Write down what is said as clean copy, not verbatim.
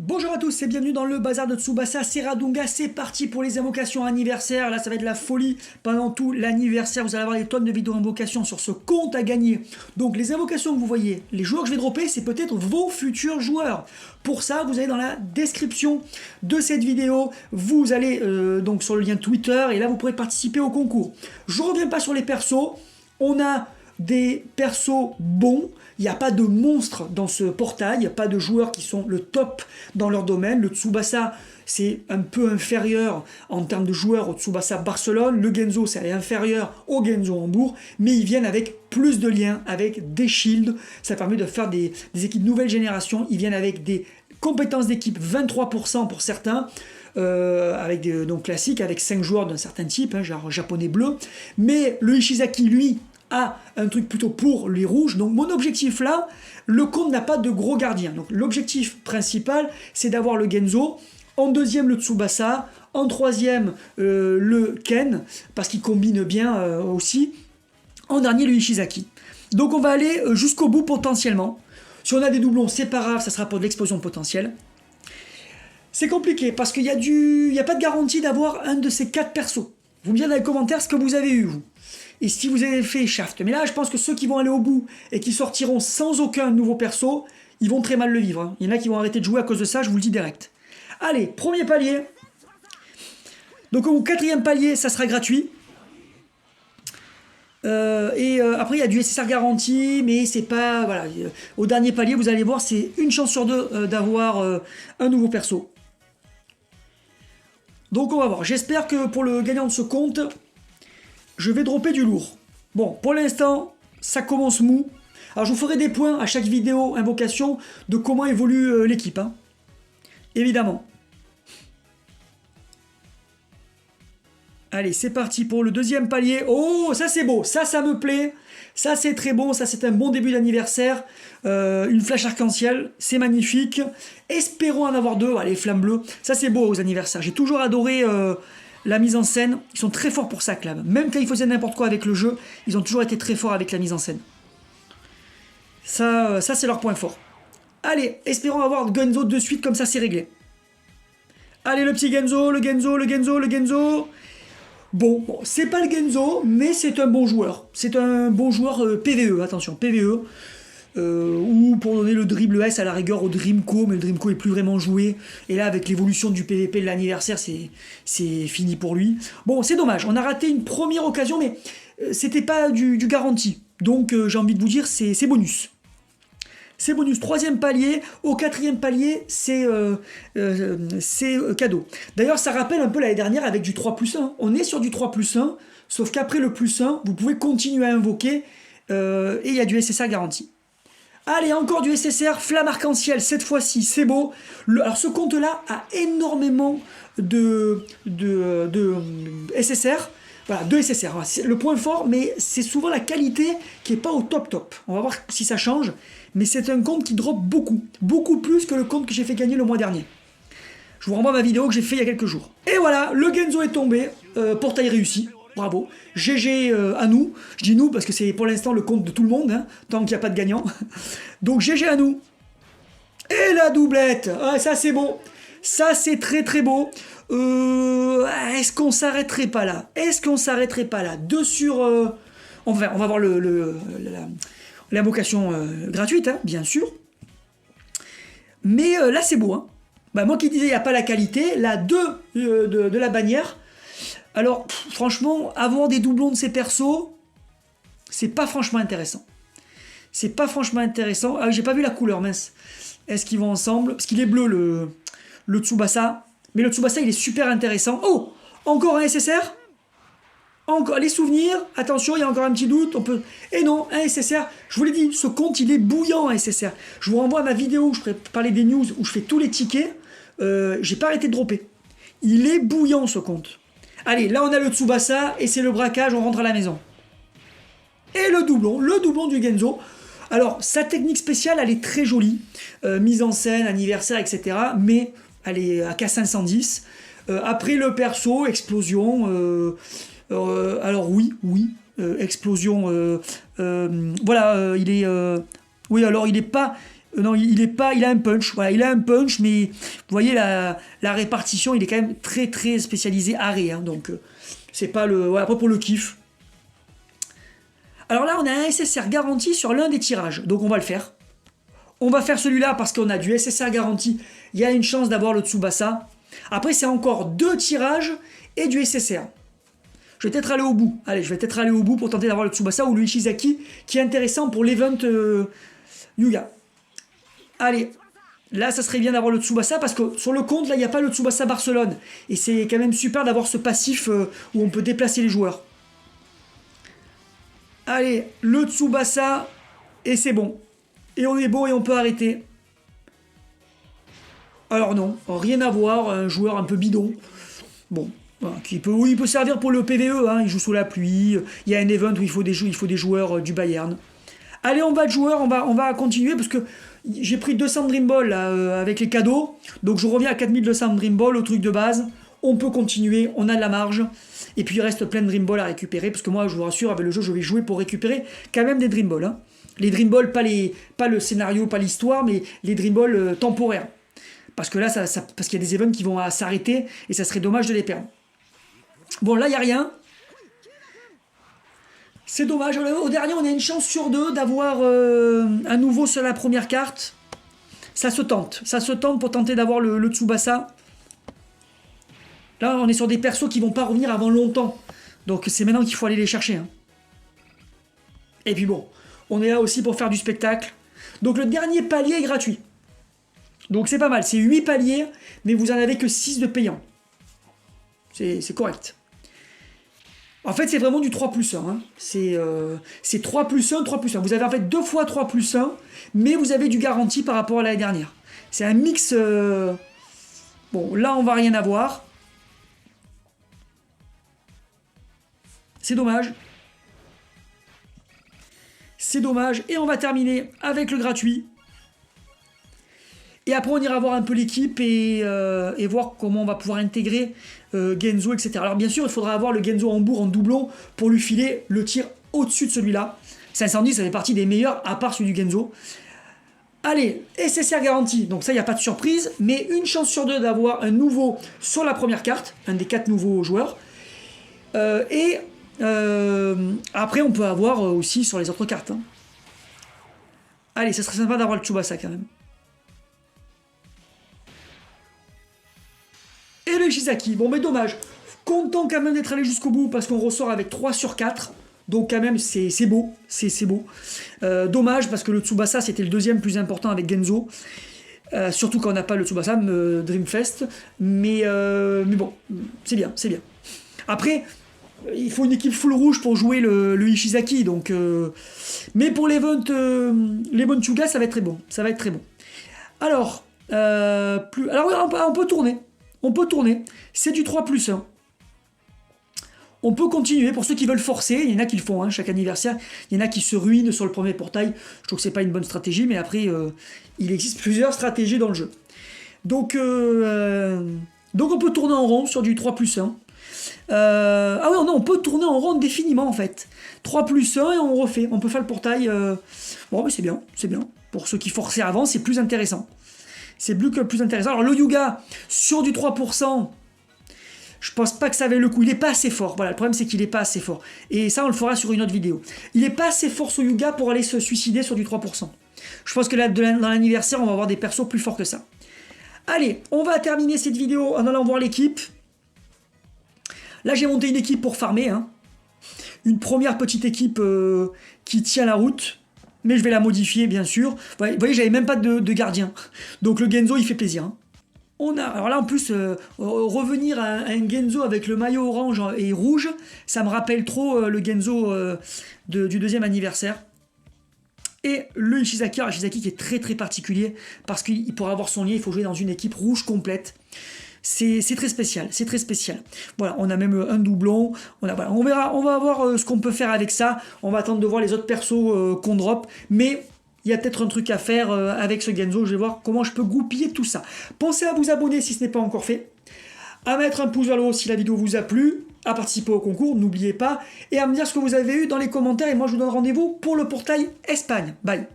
Bonjour à tous et bienvenue dans le bazar de Tsubasa Seradunga. C'est parti pour les invocations anniversaires. Là, ça va être la folie pendant tout l'anniversaire. Vous allez avoir des tonnes de vidéos invocations sur ce compte à gagner. Donc, les invocations que vous voyez, les joueurs que je vais dropper, c'est peut-être vos futurs joueurs. Pour ça, vous allez dans la description de cette vidéo. Vous allez donc sur le lien Twitter et là, vous pourrez participer au concours. Je ne reviens pas sur les persos. On a des persos bons. Il n'y a pas de monstres dans ce portail, il n'y a pas de joueurs qui sont le top dans leur domaine. Le Tsubasa, c'est un peu inférieur en termes de joueurs au Tsubasa Barcelone. Le Genzo, c'est inférieur au Genzo Hambourg, mais ils viennent avec plus de liens, avec des shields. Ça permet de faire des équipes nouvelle génération. Ils viennent avec des compétences d'équipe, 23% pour certains. Avec des donc classiques, avec 5 joueurs d'un certain type, hein, genre japonais bleu. Mais le Ishizaki, lui, a un truc plutôt pour les rouges. Donc mon objectif là, le compte n'a pas de gros gardiens. Donc l'objectif principal, c'est d'avoir le Genzo. En deuxième, le Tsubasa. En troisième, le Ken, parce qu'il combine bien aussi. En dernier, le Ishizaki. Donc on va aller jusqu'au bout potentiellement. Si on a des doublons, c'est pas grave, ça sera pour de l'explosion potentielle. C'est compliqué parce qu'il n'y a pas de garantie d'avoir un de ces 4 persos. Vous me direz dans les commentaires ce que vous avez eu, vous. Et si vous avez fait Shaft. Mais là, je pense que ceux qui vont aller au bout et qui sortiront sans aucun nouveau perso, ils vont très mal le vivre. Hein. Il y en a qui vont arrêter de jouer à cause de ça, je vous le dis direct. Allez, premier palier. Donc au 4e palier, ça sera gratuit. Après, il y a du SSR garanti, mais c'est pas... Voilà. Au dernier palier, vous allez voir, c'est une chance sur 2 d'avoir un nouveau perso. Donc on va voir. J'espère que pour le gagnant de ce compte, je vais dropper du lourd. Bon, pour l'instant, ça commence mou. Alors je vous ferai des points à chaque vidéo invocation de comment évolue l'équipe. Hein. Évidemment. Allez, c'est parti pour le 2e palier. Oh, ça c'est beau, ça me plaît. Ça c'est très bon, ça c'est un bon début d'anniversaire. Une flash arc-en-ciel, c'est magnifique. Espérons en avoir 2, les flammes bleues. Ça c'est beau aux anniversaires. J'ai toujours adoré la mise en scène. Ils sont très forts pour ça, Clav. Même quand ils faisaient n'importe quoi avec le jeu, ils ont toujours été très forts avec la mise en scène. Ça c'est leur point fort. Allez, espérons avoir Genzo de suite, comme ça c'est réglé. Allez, le petit Genzo, le Genzo, le Genzo, le Genzo. Bon, c'est pas le Genzo, mais c'est un bon joueur. C'est un bon joueur PvE, attention, PvE. Ou pour donner le dribble S à la rigueur au Dreamco, mais le Dreamco est plus vraiment joué. Et là, avec l'évolution du PvP de l'anniversaire, c'est fini pour lui. Bon, c'est dommage, on a raté une première occasion, mais c'était pas du garanti. Donc, j'ai envie de vous dire, c'est bonus. C'est bonus. 3e palier. Au 4e palier, c'est cadeau. D'ailleurs, ça rappelle un peu l'année dernière avec du 3+1. On est sur du 3+1, sauf qu'après le +1, vous pouvez continuer à invoquer et il y a du SSR garanti. Allez, encore du SSR, flamme arc-en-ciel, cette fois-ci, c'est beau. Alors ce compte-là a énormément de SSR. Voilà, 2 SSR, c'est le point fort, mais c'est souvent la qualité qui n'est pas au top. On va voir si ça change, mais c'est un compte qui drop beaucoup, beaucoup plus que le compte que j'ai fait gagner le mois dernier. Je vous renvoie ma vidéo que j'ai fait il y a quelques jours. Et voilà, le Genzo est tombé, portail réussi, bravo. GG à nous, je dis nous parce que c'est pour l'instant le compte de tout le monde, hein, tant qu'il n'y a pas de gagnant. Donc GG à nous. Et la doublette, ah, ça c'est beau, ça c'est très très beau. Est-ce qu'on s'arrêterait pas là? Est-ce qu'on s'arrêterait pas là? 2 sur... on va voir l'invocation gratuite, hein, bien sûr. Mais là, c'est beau. Hein. Bah, moi qui disais, il n'y a pas la qualité. Là, 2 de la bannière. Alors, franchement, avoir des doublons de ces persos, c'est pas franchement intéressant. C'est pas franchement intéressant. Ah, j'ai pas vu la couleur, mince. Est-ce qu'ils vont ensemble? Parce qu'il est bleu, le Tsubasa. Mais le Tsubasa, il est super intéressant. Oh, encore un SSR. Encore les souvenirs. Attention, il y a encore un petit doute. On peut... Et non, un SSR. Je vous l'ai dit, ce compte, il est bouillant, un SSR. Je vous renvoie à ma vidéo où je parlais des news, où je fais tous les tickets. J'ai pas arrêté de dropper. Il est bouillant, ce compte. Allez, là, on a le Tsubasa et c'est le braquage. On rentre à la maison. Et le doublon du Genzo. Alors, sa technique spéciale, elle est très jolie. Mise en scène, anniversaire, etc. Mais... elle est à K510. Après le perso, explosion. Alors oui, explosion. Voilà, il est... oui, alors il est pas... Non, il est pas, il a un punch, voilà, il a un punch, mais vous voyez la répartition, il est quand même très très spécialisé arrêt, hein, donc c'est pas le, ouais, après pour le kiff. Alors là, on a un SSR garanti sur l'un des tirages, donc on va le faire. On va faire celui-là parce qu'on a du SSR garanti, il y a une chance d'avoir le Tsubasa. Après, c'est encore 2 tirages et du SSR. Je vais peut-être aller au bout. Allez, je vais peut-être aller au bout pour tenter d'avoir le Tsubasa ou le Ishizaki, qui est intéressant pour l'event Yuga. Allez, là, ça serait bien d'avoir le Tsubasa, parce que sur le compte, là, il n'y a pas le Tsubasa Barcelone. Et c'est quand même super d'avoir ce passif où on peut déplacer les joueurs. Allez, le Tsubasa, et c'est bon. Et on est bon et on peut arrêter. Alors non, rien à voir, un joueur un peu bidon. Bon, voilà, oui, il peut servir pour le PVE, hein, il joue sous la pluie. Il y a un event où il faut des joueurs du Bayern. Allez, on va de joueurs, on va continuer, parce que j'ai pris 200 Dream Ball là, avec les cadeaux. Donc je reviens à 4200 Dream Ball, au truc de base. On peut continuer, on a de la marge. Et puis il reste plein de Dream Ball à récupérer, parce que moi, je vous rassure, avec le jeu, je vais jouer pour récupérer quand même des Dream Ball. Hein. Les Dream Ball, pas le scénario, pas l'histoire, mais les Dream Ball temporaires. Parce que là, parce qu'il y a des events qui vont s'arrêter, et ça serait dommage de les perdre. Bon, là, il n'y a rien. C'est dommage. Au dernier, on a une chance sur 2 d'avoir un nouveau sur la première carte. Ça se tente. Ça se tente pour tenter d'avoir le Tsubasa. Là, on est sur des persos qui vont pas revenir avant longtemps. Donc, c'est maintenant qu'il faut aller les chercher. Hein. Et puis bon, on est là aussi pour faire du spectacle. Donc, le dernier palier est gratuit. Donc, c'est pas mal. C'est 8 paliers, mais vous en avez que 6 de payants. C'est correct. En fait, c'est vraiment du 3+1. Hein. C'est 3+1, 3+1. Vous avez en fait 2 fois 3+1, mais vous avez du garanti par rapport à l'année dernière. C'est un mix... Bon, là, on va rien avoir. C'est dommage. C'est dommage. Et on va terminer avec le gratuit. Et après, on ira voir un peu l'équipe et voir comment on va pouvoir intégrer Genzo, etc. Alors bien sûr, il faudra avoir le Genzo Hambourg en doublon pour lui filer le tir au-dessus de celui-là. 510, ça fait partie des meilleurs, à part celui du Genzo. Allez, SSR garanti, donc ça, il n'y a pas de surprise, mais une chance sur 2 d'avoir un nouveau sur la première carte, un des 4 nouveaux joueurs. Après, on peut avoir aussi sur les autres cartes. Hein. Allez, ça serait sympa d'avoir le Tsubasa quand même. Et le Ishizaki, bon mais dommage. Content quand même d'être allé jusqu'au bout parce qu'on ressort avec 3 sur 4. Donc quand même c'est beau, c'est beau. Dommage parce que le Tsubasa c'était le deuxième plus important avec Genzo. Surtout quand on n'a pas le Tsubasa Dreamfest. Mais bon, c'est bien, c'est bien. Après, il faut une équipe full rouge pour jouer le Ishizaki. Donc, mais pour l'event Yuga, ça va être très bon. Ça va être très bon. Alors, alors oui, on peut tourner. On peut tourner, c'est du 3+1. On peut continuer, pour ceux qui veulent forcer, il y en a qui le font, hein, chaque anniversaire, il y en a qui se ruinent sur le premier portail, je trouve que c'est pas une bonne stratégie, mais après, il existe plusieurs stratégies dans le jeu. Donc on peut tourner en rond sur du 3+1. Ah oui, non, on peut tourner en rond indéfiniment en fait. 3+1 et on refait, on peut faire le portail. Bon, mais c'est bien, c'est bien. Pour ceux qui forçaient avant, c'est plus intéressant. C'est plus intéressant. Alors le Yuga, sur du 3%, je pense pas que ça avait le coup. Il est pas assez fort. Voilà, le problème c'est qu'il est pas assez fort. Et ça, on le fera sur une autre vidéo. Il est pas assez fort ce Yuga pour aller se suicider sur du 3%. Je pense que là, dans l'anniversaire, on va avoir des persos plus forts que ça. Allez, on va terminer cette vidéo en allant voir l'équipe. Là, j'ai monté une équipe pour farmer. Hein. Une première petite équipe qui tient la route. Mais je vais la modifier, bien sûr. Vous voyez, j'avais même pas de gardien. Donc le Genzo, il fait plaisir. Hein. Alors là, en plus, revenir à un Genzo avec le maillot orange et rouge, ça me rappelle trop le Genzo du deuxième anniversaire. Et le Ishizaki, alors Ishizaki qui est très très particulier, parce qu'il pour avoir son lien, il faut jouer dans une équipe rouge complète. C'est très spécial, c'est très spécial. Voilà, on a même un doublon. Voilà, on verra, on va voir ce qu'on peut faire avec ça. On va attendre de voir les autres persos qu'on drop. Mais il y a peut-être un truc à faire avec ce Genzo. Je vais voir comment je peux goupiller tout ça. Pensez à vous abonner si ce n'est pas encore fait. À mettre un pouce vers le haut si la vidéo vous a plu. À participer au concours, n'oubliez pas. Et à me dire ce que vous avez eu dans les commentaires. Et moi, je vous donne rendez-vous pour le portail Espagne. Bye.